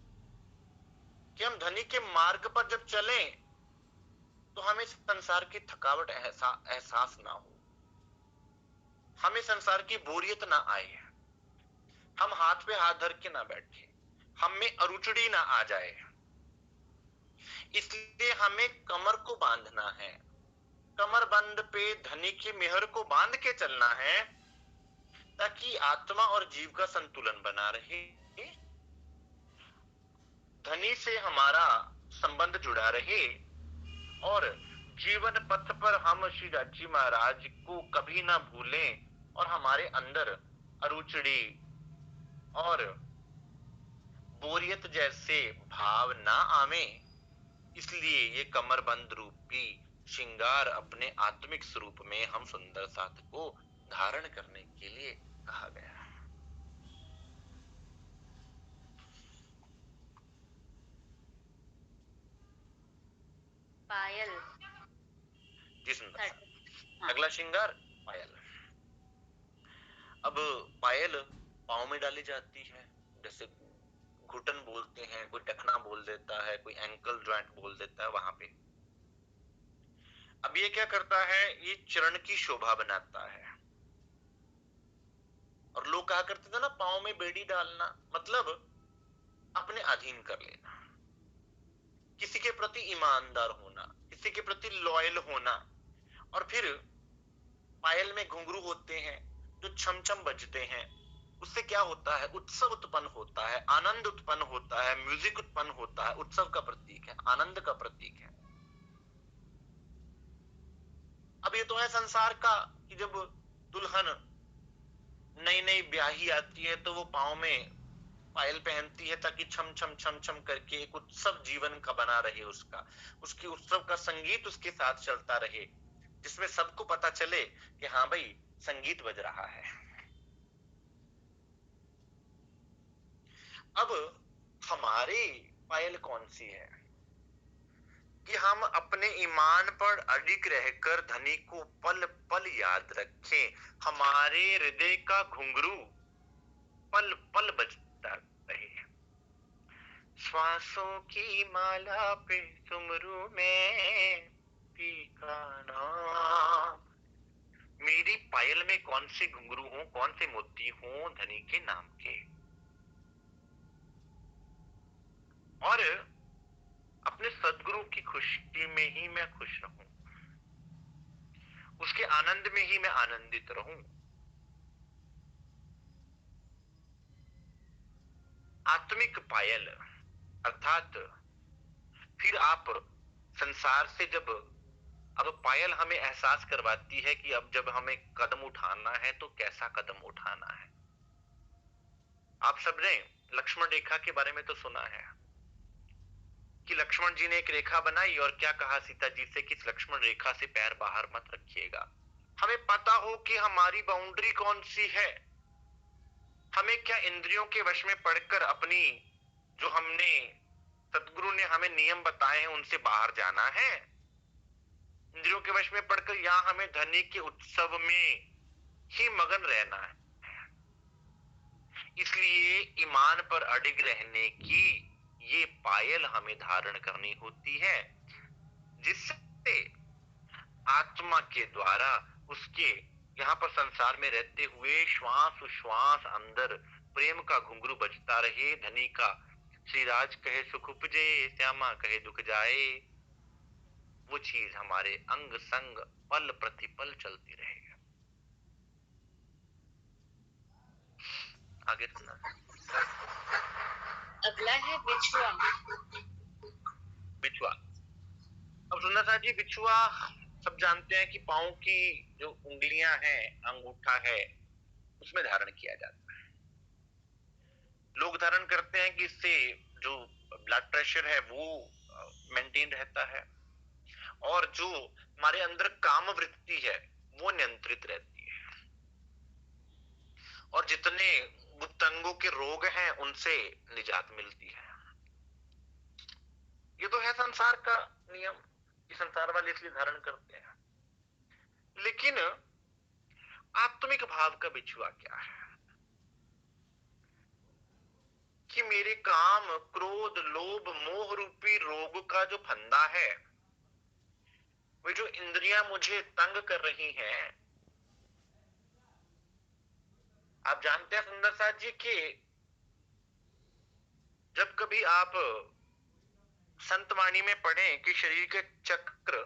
कि हम धनी के मार्ग पर जब चले तो हमें संसार की थकावट एहसास ना हो, हमें संसार की बोरियत ना आए, हम हाथ पे हाथ धर के ना बैठे, हम में अरुचि ना आ जाए। इसलिए हमें कमर को बांधना है। कमर बंद पे धनी की मेहर को बांध के चलना है, ताकि आत्मा और जीव का संतुलन बना रहे, धनी से हमारा संबंध जुड़ा रहे, और जीवन पथ पर हम श्री राजी महाराज को कभी ना भूलें, और हमारे अंदर अरुचि और बोरियत जैसे भाव ना आवे। इसलिए ये कमरबंद रूपी श्रृंगार अपने आत्मिक स्वरूप में हम सुंदर साथ को धारण करने के लिए कहा गया। पायल। जी सुंदर। अगला श्रृंगार पायल। अब पायल पांव में डाली जाती है, जैसे घुटन बोलते हैं, कोई टखना बोल देता है, कोई एंकल जॉइंट बोल देता है, वहां पे। अब ये क्या करता है? ये चरण की शोभा बनाता है। और लोग कहा करते थे ना, पांव में बेड़ी डालना मतलब अपने अधीन कर लेना, किसी के प्रति ईमानदार होना, किसी के प्रति लॉयल होना। और फिर पायल में घुंघरू होते हैं जो छमछम बजते हैं, उससे क्या होता है? उत्सव उत्पन्न होता है, आनंद उत्पन्न होता है, म्यूजिक उत्पन्न होता है। उत्सव का प्रतीक है, आनंद का प्रतीक है। अब ये तो है संसार का कि जब दुल्हन नई नई ब्याही आती है तो वो पांव में पायल पहनती है, ताकि छम छम छम छम करके एक उत्सव जीवन का बना रहे, उसकी उत्सव का संगीत उसके साथ चलता रहे, जिसमें सबको पता चले कि हाँ भाई संगीत बज रहा है। अब हमारी पायल कौन सी है कि हम अपने ईमान पर अडिग रहकर धनी को पल पल याद रखें। हमारे हृदय का घुंघरू पल पल बजता रहे। श्वासों की माला पे सुमरू में पी का नाम। मेरी पायल में कौन से घुंघरू हो, कौन से मोती हो? धनी के नाम के। और अपने सदगुरु की खुशी में ही मैं खुश रहूं, उसके आनंद में ही मैं आनंदित रहूं। आत्मिक पायल अर्थात फिर आप संसार से जब, अब पायल हमें एहसास करवाती है कि अब जब हमें कदम उठाना है तो कैसा कदम उठाना है। आप सबने लक्ष्मण रेखा के बारे में तो सुना है कि लक्ष्मण जी ने एक रेखा बनाई और क्या कहा सीता जी से कि इस लक्ष्मण रेखा से पैर बाहर मत रखिएगा। हमें पता हो कि हमारी बाउंड्री कौन सी है। हमें क्या इंद्रियों के वश में पड़कर अपनी जो हमने सदगुरु ने हमें नियम बताए हैं उनसे बाहर जाना है? इंद्रियों के वश में पड़कर या हमें धनी के उत्सव में ही मगन रहना है? इसलिए ईमान पर अडिग रहने की ये पायल हमें धारण करनी होती है, जिससे आत्मा के द्वारा उसके यहाँ पर संसार में रहते हुए श्वास उश्वास अंदर प्रेम का घुंघरू बजता रहे। धनी का श्रीराज कहे सुख उपजे, श्यामा कहे दुख जाए, वो चीज हमारे अंग संग पल प्रतिपल चलती रहेगी। आगे सुना। अगला है बिछुआ। बिछुआ। अब सुंदर साहब जी, बिछुआ सब जानते हैं कि पांव की जो उंगलियां हैं, अंगूठा है, उसमें धारण किया जाता है। लोग धारण करते हैं कि इससे जो ब्लड प्रेशर है वो मेंटेन रहता है और जो हमारे अंदर काम वृत्ति है वो नियंत्रित रहती है और जितने गुप्तांगों के रोग हैं उनसे निजात मिलती है। ये तो है संसार का नियम कि संसार वाले इसलिए धारण करते हैं। लेकिन आत्मिक भाव का बिछुआ क्या है कि मेरे काम क्रोध लोभ मोह रूपी रोग का जो फंदा है, वे जो इंद्रियां मुझे तंग कर रही हैं। आप जानते हैं सुंदर साथ जी कि जब कभी आप संतवाणी में पढ़ें कि शरीर के चक्र,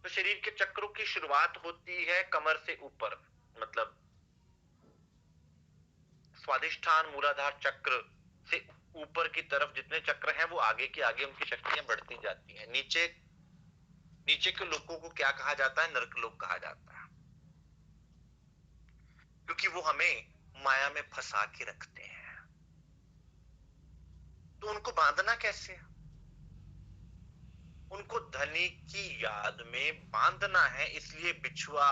तो शरीर के चक्रों की शुरुआत होती है कमर से ऊपर, मतलब स्वादिष्ठान मूलाधार चक्र से ऊपर की तरफ जितने चक्र हैं वो आगे के आगे उनकी शक्तियां बढ़ती जाती हैं। नीचे नीचे के लोगों को क्या कहा जाता है? नरक लोग कहा जाता है, क्योंकि वो हमें माया में फंसा के रखते हैं। तो उनको बांधना कैसे? उनको धनी की याद में बांधना है। इसलिए बिछुआ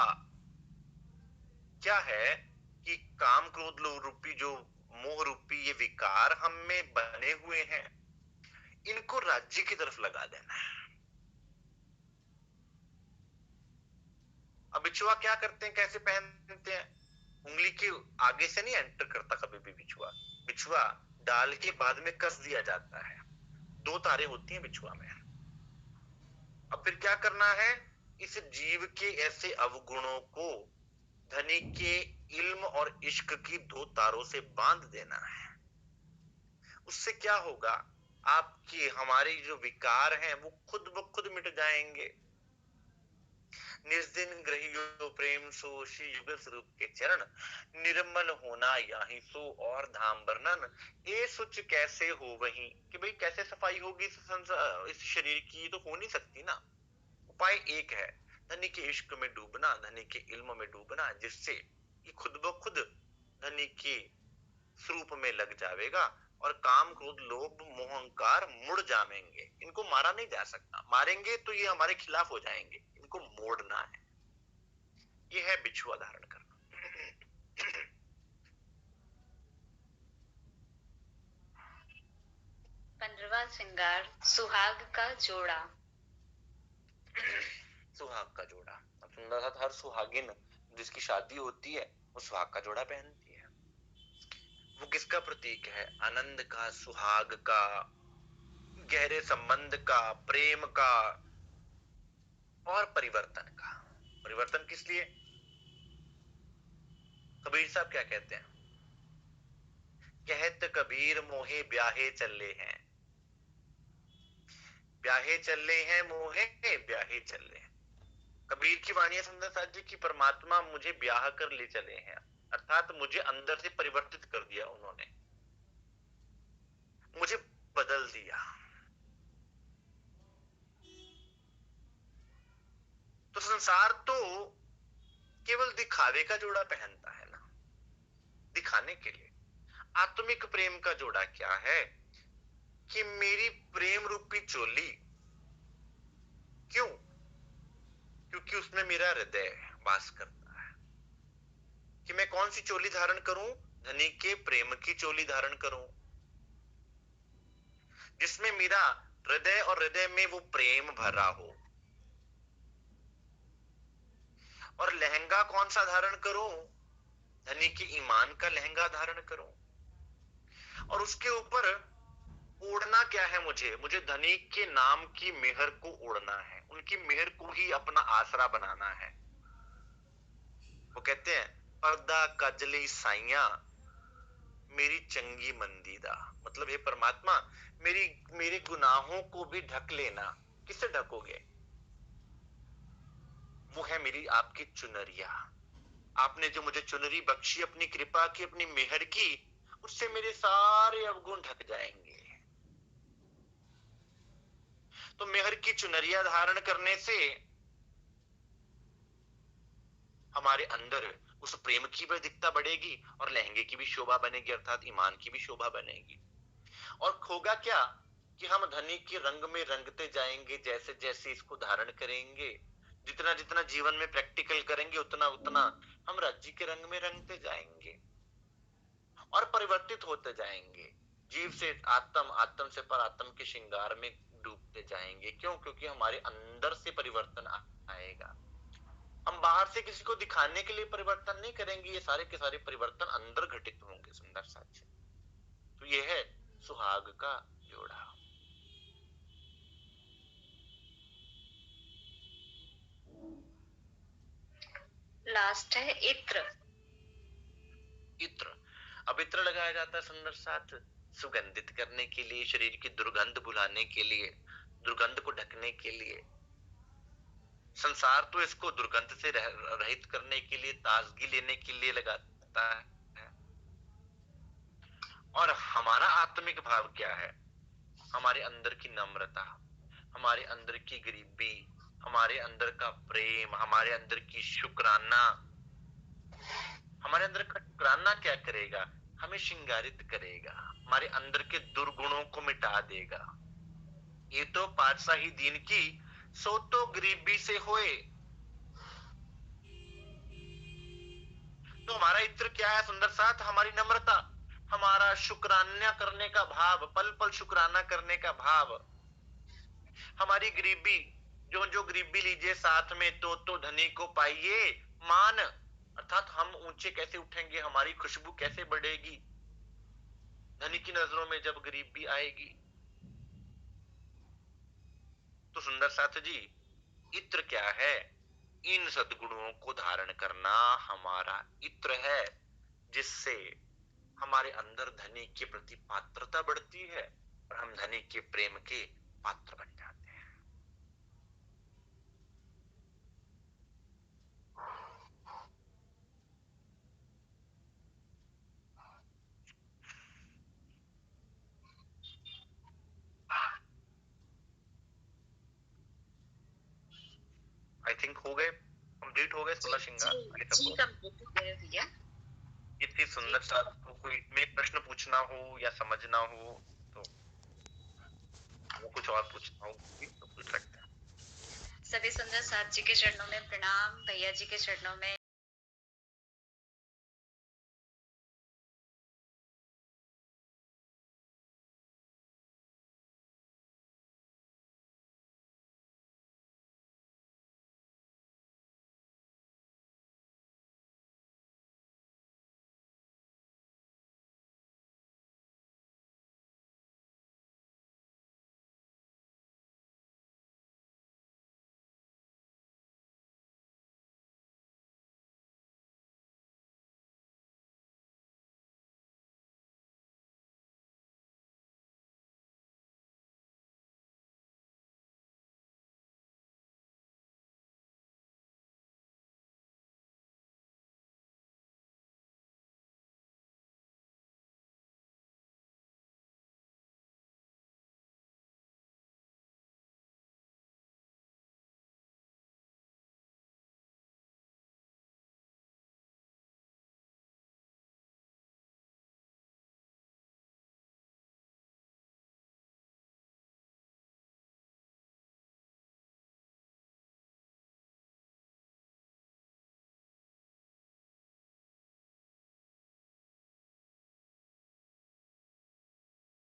क्या है कि काम क्रोध लोभ रूपी जो मोह रूपी ये विकार हम में बने हुए हैं, इनको राज्य की तरफ लगा देना है। अब बिछुआ क्या करते हैं, कैसे पहनते हैं? उंगली के आगे से नहीं एंटर करता कभी भी बिछुआ। बिछुआ डाल के बाद में कस दिया जाता है। 2 तारे होती हैं बिछुआ में। अब फिर क्या करना है? इस जीव के ऐसे अवगुणों को धनी के इल्म और इश्क की 2 तारों से बांध देना है। उससे क्या होगा? आपकी हमारे जो विकार हैं वो खुद ब खुद मिट जाएंगे। निर्दिन ग्रहियो प्रेम सो, श्री युगल स्वरूप के चरण, निर्मल होना याही सो और धाम वर्णन। ये सुच कैसे हो वही, कि भाई कैसे सफाई होगी इस शरीर की? तो हो नहीं सकती ना। उपाय एक है, धनी के इश्क में डूबना, धनी के इल्म में डूबना, जिससे ये खुद ब खुद धनी के स्वरूप में लग जाएगा और काम क्रोध लोभ मोह अहंकार मुड़ जाएंगे। इनको मारा नहीं जा सकता, मारेंगे तो ये हमारे खिलाफ हो जाएंगे। इनको मोड़ना है। ये है बिछुआ धारण करना। 15वां श्रृंगार सुहाग का जोड़ा। सुहाग का जोड़ा। अब सुंदर सा हर सुहागिन जिसकी शादी होती है वो सुहाग का जोड़ा पहनती है। वो किसका प्रतीक है? आनंद का, सुहाग का, गहरे संबंध का, प्रेम का और परिवर्तन का। परिवर्तन किस लिए? कबीर साहब क्या कहते हैं? कहत कबीर मोहे ब्याहे चले हैं, ब्याहे चले हैं मोहे ब्याहे चले हैं। कबीर की वाणी है सुंदर साथ जी की परमात्मा मुझे ब्याह कर ले चले हैं, अर्थात मुझे अंदर से परिवर्तित कर दिया उन्होंने, मुझे बदल दिया। तो संसार तो केवल दिखावे का जोड़ा पहनता है ना, दिखाने के लिए। आत्मिक प्रेम का जोड़ा क्या है कि मेरी प्रेम रूपी चोली, क्यों? क्योंकि उसमें मेरा हृदय वास करता है। कि मैं कौन सी चोली धारण करूं? धनी के प्रेम की चोली धारण करूं, जिसमें मेरा हृदय और हृदय में वो प्रेम भरा हो। और लहंगा कौन सा धारण करूं? धनी के ईमान का लहंगा धारण करूं। और उसके ऊपर ओढ़ना क्या है? मुझे धनी के नाम की मेहर को ओढ़ना है, उनकी मेहर को ही अपना आसरा बनाना है। वो कहते हैं पर्दा कजली साइया मेरी चंगी मंदीदा, मतलब हे परमात्मा मेरे गुनाहों को भी ढक लेना। किससे ढकोगे? वो है मेरी आपकी चुनरिया। आपने जो मुझे चुनरी बख्शी, अपनी कृपा की, अपनी मेहर की, उससे मेरे सारे अवगुण ढक जाएंगे। तो मेहर की चुनरिया धारण करने से हमारे अंदर उस प्रेम की भी अधिकता बढ़ेगी और लहंगे की भी शोभा बनेगी, अर्थात ईमान की भी शोभा बनेगी। और होगा क्या कि हम धनी के रंग में रंगते जाएंगे। जैसे जैसे इसको धारण करेंगे, जितना जितना जीवन में प्रैक्टिकल करेंगे, उतना उतना हम राज्य के रंग में रंगते जाएंगे और परिवर्तित होते जाएंगे। जीव से आत्म, आत्म से पर आत्म के श्रृंगार में डूबते जाएंगे। क्यों? क्योंकि हमारे अंदर से परिवर्तन आएगा। हम बाहर से किसी को दिखाने के लिए परिवर्तन नहीं करेंगे, ये सारे के सारे परिवर्तन अंदर घटित होंगे। सुंदर साथी, तो ये है सुहाग का जोड़ा। लास्ट है इत्र। इत्र, अब इत्र लगाया जाता है सुंदर साथ सुगंधित करने के लिए, शरीर की दुर्गंध भुलाने के लिए, दुर्गंध को ढकने के लिए। संसार तो इसको दुर्गंध से रहित करने के लिए, ताजगी लेने के लिए लगाता है। और हमारा आत्मिक भाव क्या है? हमारे अंदर की नम्रता, हमारे अंदर की गरीबी, हमारे अंदर का प्रेम, हमारे अंदर की शुक्राना। हमारे अंदर का शुक्राना क्या करेगा? हमें श्रृंगारित करेगा, हमारे अंदर के दुर्गुणों को मिटा देगा। ये तो पातशाही दीन की, सो तो गरीबी से होए। तो हमारा इत्र क्या है सुंदर साथ? हमारी नम्रता, हमारा शुक्राना करने का भाव, पल पल शुक्राना करने का भाव। हमारी गरीबी, जो जो गरीबी लीजिए साथ में, तो धनी को पाइए मान, अर्थात हम ऊंचे कैसे उठेंगे, हमारी खुशबू कैसे बढ़ेगी धनी की नजरों में जब गरीबी आएगी। तो सुंदर साथ जी, इत्र क्या है? इन सद्गुणों को धारण करना हमारा इत्र है, जिससे हमारे अंदर धनी के प्रति पात्रता बढ़ती है और हम धनी के प्रेम के पात्र बन जाते हैं। आई थिंक हो गए, कंप्लीट हो गए 16 श्रृंगार। ये सब जी कंप्लीट हो गए भैया। इतनी सुंदर सा कोई में प्रश्न पूछना हो या समझना हो तो वो कुछ और पूछना हो तो पूछ सकते हैं। सभी सुंदर साथ जी के चरणों में प्रणाम, भैया जी के चरणों में